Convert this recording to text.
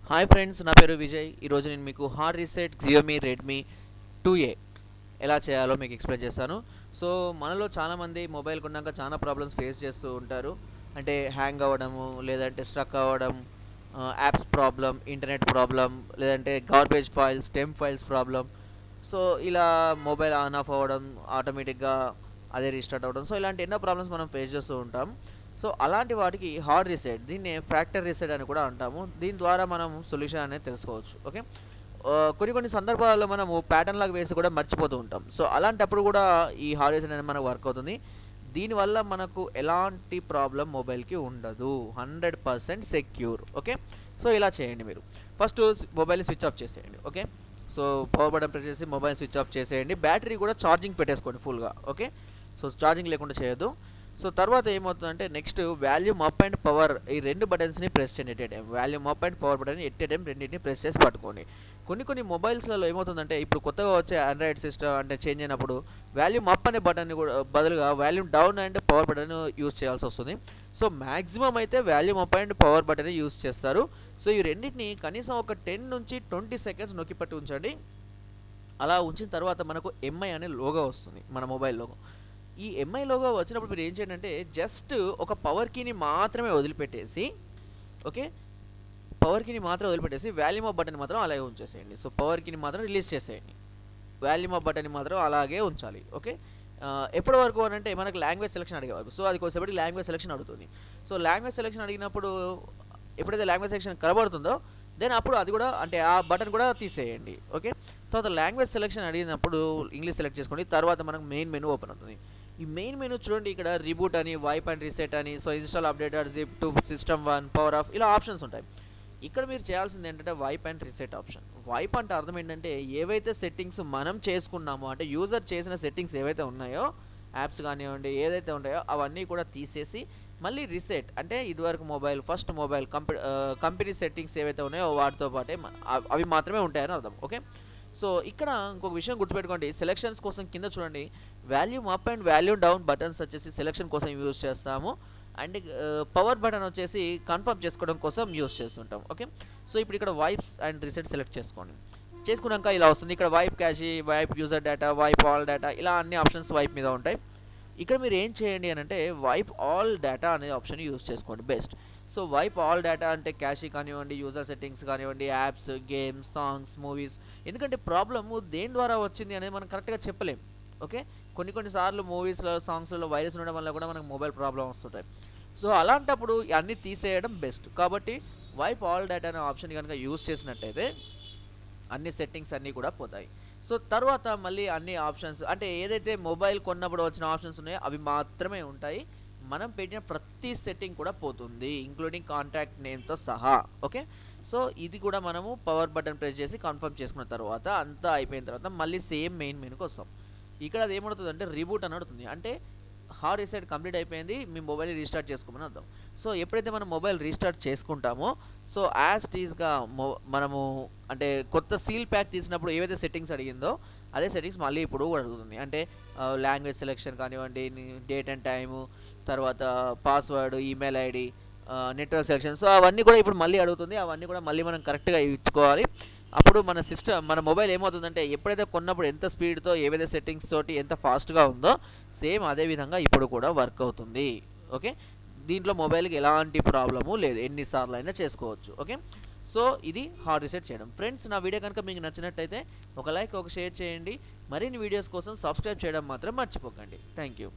Hi friends, నా పేరు విజయ్. ఈరోజు నేను మీకు hard reset Xiaomi Redmi 2A ఎలా చేయాలో మీకు ఎక్స్ప్లెయిన్ చేస్తాను. సో మనలో చాలామంది మొబైల్ కొన్నాక చాలా ప్రాబ్లమ్స్ ఫేస్ చేస్తూ ఉంటారు. అంటే హ్యాంగ్ అవ్వడము, లేదంటే స్ట్రక్ అవ్వడం, యాప్స్ ప్రాబ్లం, ఇంటర్నెట్ ప్రాబ్లం, లేదంటే garbage files, temp files problem. So ఇలా మొబైల్ ఆన్ ఆఫ్ అవ్వడం, ఆటోమేటిక్గా అదే రీస్టార్ట్ అవ్వడం. సో ఇలాంటి ఎన్నో ప్రాబ్లమ్స్ మనం ఫేస్ చేస్తూ ఉంటాం. సో అలాంటి వాటికి హార్డ్ రీసెట్, దీన్ని ఫ్యాక్టరీ రీసెట్ అని కూడా అంటాము. దీని ద్వారా మనం సొల్యూషన్ అనేది తెలుసుకోవచ్చు. ఓకే, కొన్ని సందర్భాల్లో మనము ప్యాటర్న్ లాగా వేసి కూడా మర్చిపోతూ ఉంటాం. సో అలాంటప్పుడు కూడా ఈ హార్డ్ రీసెట్ అనేది మనకు వర్క్ అవుతుంది. దీనివల్ల మనకు ఎలాంటి ప్రాబ్లం మొబైల్కి ఉండదు, 100% సెక్యూర్. ఓకే, సో ఇలా చేయండి. మీరు ఫస్ట్ మొబైల్ని స్విచ్ ఆఫ్ చేసేయండి. Okay, so power button press చేసి మొబైల్ స్విచ్ ఆఫ్ చేసేయండి. బ్యాటరీ కూడా ఛార్జింగ్ పెట్టేసుకోండి ఫుల్గా. ఓకే, సో ఛార్జింగ్ లేకుండా చేయొద్దు. సో తర్వాత ఏమవుతుందంటే next volume up and power, ఈ రెండు బటన్స్ని ప్రెస్ చేయండి. At a time volume up and power button at a time రెండింటిని ప్రెస్ చేసి పట్టుకోండి. కొన్ని మొబైల్స్లలో ఏమవుతుందంటే ఇప్పుడు కొత్తగా వచ్చే ఆండ్రాయిడ్ సిస్టమ్ అంటే చేంజ్ అయినప్పుడు వాల్యూమ్ అప్ అనే బటన్ కూడా బదులుగా volume down and power button use చేయాల్సి వస్తుంది. సో మ్యాక్సిమం అయితే volume up and power button use చేస్తారు. సో ఈ రెండింటిని కనీసం ఒక 10 నుంచి 20 సెకండ్స్ నొక్కి పట్టి ఉంచండి. అలా ఉంచిన తర్వాత మనకు ఎంఐ అనే లోగో వస్తుంది మన మొబైల్ లోగో. ఈ ఎంఐ లోగో వచ్చినప్పుడు మీరు ఏం చేయండి అంటే జస్ట్ ఒక పవర్ కీని మాత్రమే వదిలిపెట్టేసి, ఓకే, పవర్ కీని మాత్రం వదిలిపెట్టేసి వాల్యూమ్ అప్ బటన్ మాత్రం అలాగే ఉంచేసేయండి. సో పవర్ కీని మాత్రం రిలీజ్ చేసేయండి, వాల్యూమ్ అప్ బటన్ మాత్రం అలాగే ఉంచాలి. ఓకే, ఎప్పటి వరకు అని అంటే మనకు లాంగ్వేజ్ సెలెక్షన్ అడిగే వరకు. సో అది కొద్దిసేపటికి లాంగ్వేజ్ సెలెక్షన్ అడుగుతుంది. సో లాంగ్వేజ్ సెలెక్షన్ అడిగినప్పుడు ఎప్పుడైతే లాంగ్వేజ్ సెలెక్షన్ కనబడుతుందో దెన్ అప్పుడు అది కూడా అంటే ఆ బటన్ కూడా తీసేయండి. ఓకే, తర్వాత లాంగ్వేజ్ సెలెక్షన్ అడిగినప్పుడు ఇంగ్లీష్ సెలెక్ట్ చేసుకోండి. తర్వాత మనకు మెయిన్ మెనూ ఓపెన్ అవుతుంది. ఈ మెయిన్ మెనూ చూడండి, ఇక్కడ రిబూట్ అని, వైప్ అండ్ రీసెట్ అని, so install updated zip to system 1, power off, ఇలా ఆప్షన్స్ ఉంటాయి. ఇక్కడ మీరు చేయాల్సింది ఏంటంటే wipe and reset option. Wipe అంటే అర్థం ఏంటంటే ఏవైతే సెట్టింగ్స్ మనం చేసుకున్నామో, అంటే యూజర్ చేసిన సెట్టింగ్స్ ఏవైతే ఉన్నాయో, యాప్స్ కానివ్వండి ఏదైతే ఉంటాయో అవన్నీ కూడా తీసేసి మళ్ళీ రీసెట్ అంటే ఇదివరకు mobile first mobile company settings ఏవైతే ఉన్నాయో వాటితో పాటే అవి మాత్రమే ఉంటాయని అర్థం. ఓకే, సో ఇక్కడ ఇంకొక విషయం గుర్తుపెట్టుకోండి, సెలెక్షన్స్ కోసం కింద చూడండి volume up and volume down buttons వచ్చేసి సెలెక్షన్ కోసం యూజ్ చేస్తాము. అండ్ పవర్ బటన్ వచ్చేసి కన్ఫర్మ్ చేసుకోవడం కోసం యూజ్ చేస్తుంటాం. ఓకే, సో ఇప్పుడు ఇక్కడ వైప్స్ అండ్ రీసెట్ సెలెక్ట్ చేసుకోండి. చేసుకున్నాక ఇలా వస్తుంది. ఇక్కడ wipe cache, wipe user data, wipe all data, ఇలా అన్ని ఆప్షన్స్ వైప్ మీద ఉంటాయి. ఇక్కడ మీరు ఏం చేయండి అని అంటే వైప్ ఆల్ డేటా అనే ఆప్షన్ యూజ్ చేసుకోండి best. So wipe all data అంటే క్యాషీ కానివ్వండి, యూజర్ సెట్టింగ్స్ కానివ్వండి, యాప్స్, గేమ్స్, సాంగ్స్, మూవీస్. ఎందుకంటే ప్రాబ్లము దేని ద్వారా వచ్చింది అనేది మనం కరెక్ట్గా చెప్పలేం. ఓకే, కొన్నిసార్లు మూవీస్లో, సాంగ్స్లో వైరస్ ఉండడం వల్ల కూడా మనకు మొబైల్ ప్రాబ్లం వస్తుంటాయి. సో అలాంటప్పుడు అన్నీ తీసేయడం బెస్ట్. కాబట్టి వైప్ ఆల్ డేటా అనే ఆప్షన్ కనుక యూజ్ చేసినట్టయితే అన్ని సెట్టింగ్స్ అన్నీ కూడా పోతాయి. సో తర్వాత మళ్ళీ అన్ని ఆప్షన్స్ అంటే ఏదైతే మొబైల్ కొన్నప్పుడు వచ్చిన ఆప్షన్స్ ఉన్నాయో అవి మాత్రమే ఉంటాయి. మనం పెట్టిన ప్రతి సెట్టింగ్ కూడా పోతుంది, ఇంక్లూడింగ్ కాంటాక్ట్ నేమ్తో సహా. ఓకే, సో ఇది కూడా మనము పవర్ బటన్ ప్రెస్ చేసి కన్ఫర్మ్ చేసుకున్న తర్వాత అంతా అయిపోయిన తర్వాత మళ్ళీ సేమ్ మెయిన్ మెనూకి వస్తాం. ఇక్కడ అది ఏమవుతుంది అంటే రిబూట్ అని అడుగుతుంది. అంటే హార్డ్ రీసెట్ కంప్లీట్ అయిపోయింది, మీ మొబైల్ రీస్టార్ట్ చేసుకోమని అర్థం. సో ఎప్పుడైతే మనం మొబైల్ రీస్టార్ట్ చేసుకుంటామో సో యాజ్ టీజ్గా మనము అంటే కొత్త సీల్ ప్యాక్ తీసినప్పుడు ఏవైతే సెట్టింగ్స్ అడిగిందో అదే సెట్టింగ్స్ మళ్ళీ ఇప్పుడు అడుగుతుంది. అంటే లాంగ్వేజ్ సెలెక్షన్ కానివ్వండి, డేట్ అండ్ టైము, తర్వాత password, email ID, network selection, so అవన్నీ కూడా ఇప్పుడు మళ్ళీ అడుగుతుంది. అవన్నీ కూడా మళ్ళీ మనం కరెక్ట్గా ఇచ్చుకోవాలి. అప్పుడు మన సిస్టమ్, మన మొబైల్ ఏమవుతుందంటే ఎప్పుడైతే కొన్నప్పుడు ఎంత స్పీడ్తో ఏవైతే సెట్టింగ్స్ తోటి ఎంత ఫాస్ట్గా ఉందో సేమ్ అదే విధంగా ఇప్పుడు కూడా వర్క్ అవుతుంది. ఓకే, దీంట్లో మొబైల్కి ఎలాంటి ప్రాబ్లము లేదు, ఎన్నిసార్లు అయినా చేసుకోవచ్చు. ఓకే, సో ఇది హార్డ్ రీసెట్ చేయడం. ఫ్రెండ్స్, నా వీడియో కనుక మీకు నచ్చినట్టయితే ఒక లైక్, ఒక షేర్ చేయండి. మరిన్ని వీడియోస్ కోసం సబ్స్క్రైబ్ చేయడం మాత్రం మర్చిపోకండి. Thank you.